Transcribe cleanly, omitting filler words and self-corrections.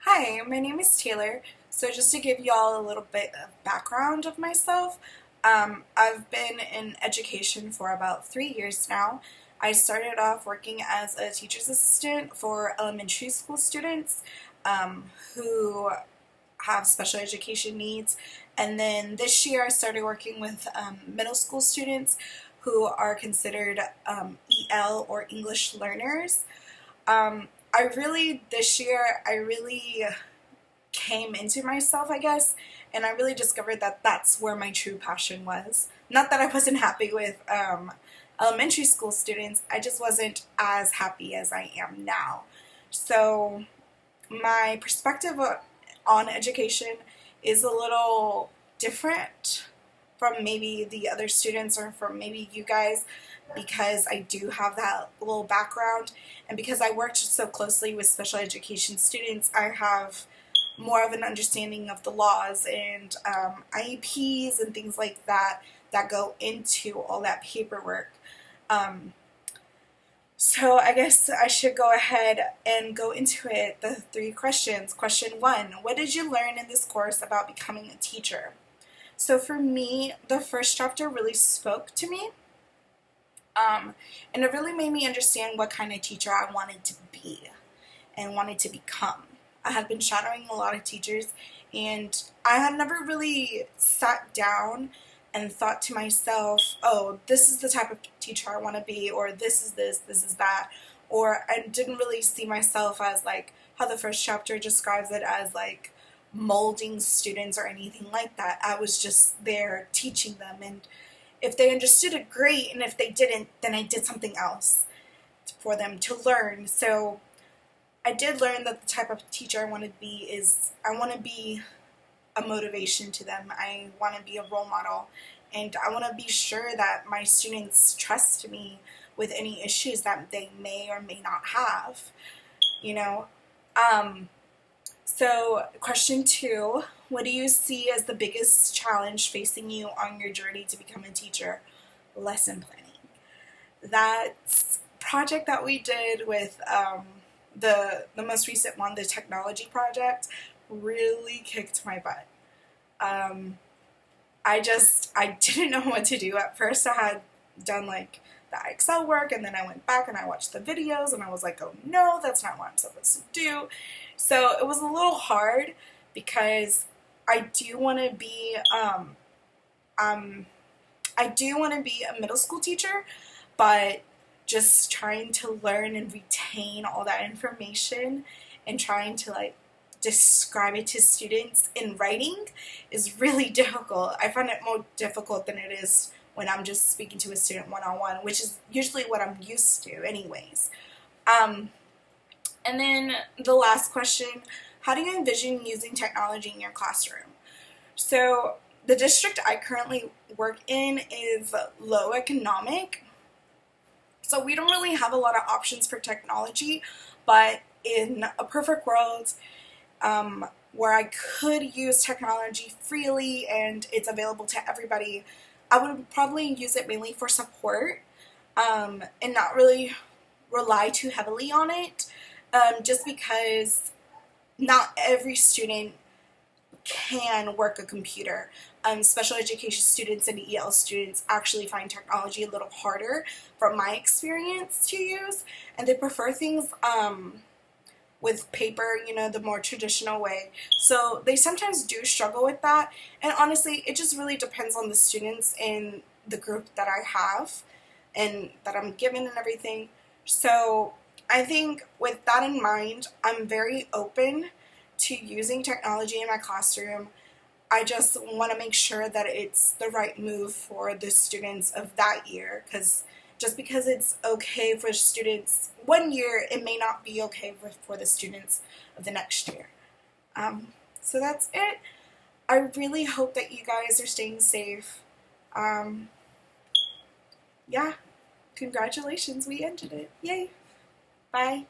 Hi, my name is Taylor. So just to give y'all a little bit of background of myself, I've been in education for about 3 years now. I started off working as a teacher's assistant for elementary school students who have special education needs. And then this year I started working with middle school students who are considered EL or English learners. This year, I really came into myself, I guess, and I really discovered that that's where my true passion was. Not that I wasn't happy with elementary school students, I just wasn't as happy as I am now. So, my perspective on education is a little different from maybe the other students or from maybe you guys because I do have that little background, and because I worked so closely with special education students, I have more of an understanding of the laws and IEPs and things like that that go into all that paperwork. Um, so I guess I should go ahead and go into it. The three questions. Question one, what did you learn in this course about becoming a teacher? So for me, the first chapter really spoke to me. And it really made me understand what kind of teacher I wanted to be and wanted to become. I had been shadowing a lot of teachers, and I had never really sat down and thought to myself, oh, this is the type of teacher I want to be, or this is that, or I didn't really see myself as like how the first chapter describes it as like molding students or anything like that. I was just there teaching them, and if they understood it, great, and if they didn't, then I did something else for them to learn. So I did learn that the type of teacher I want to be is I want to be a motivation to them. I want to be a role model, and I want to be sure that my students trust me with any issues that they may or may not have, you know. So question two, what do you see as the biggest challenge facing you on your journey to become a teacher? Lesson planning. That project that we did with the most recent one, the technology project, really kicked my butt. I didn't know what to do. At first I had done like the Excel work, and then I went back and I watched the videos and I was like, oh no, that's not what I'm supposed to do. So it was a little hard because I do want to be I do want to be a middle school teacher, but just trying to learn and retain all that information and trying to like describe it to students in writing is really difficult. I find it more difficult than it is when I'm just speaking to a student one-on-one, which is usually what I'm used to anyways. And then the last question, how do you envision using technology in your classroom? So the district I currently work in is low economic, so we don't really have a lot of options for technology, but in a perfect world where I could use technology freely and it's available to everybody, I would probably use it mainly for support and not really rely too heavily on it, just because not every student can work a computer. Special education students and EL students actually find technology a little harder, from my experience, to use, and they prefer things with paper, the more traditional way. So they sometimes do struggle with that, and honestly, it just really depends on the students in the group that I have and that I'm given and everything. So I think with that in mind, I'm very open to using technology in my classroom. I just want to make sure that it's the right move for the students of that year, because just because it's okay for students one year, it may not be okay for the students of the next year. So that's it. I really hope that you guys are staying safe. Yeah, congratulations, we ended it. Yay. Bye.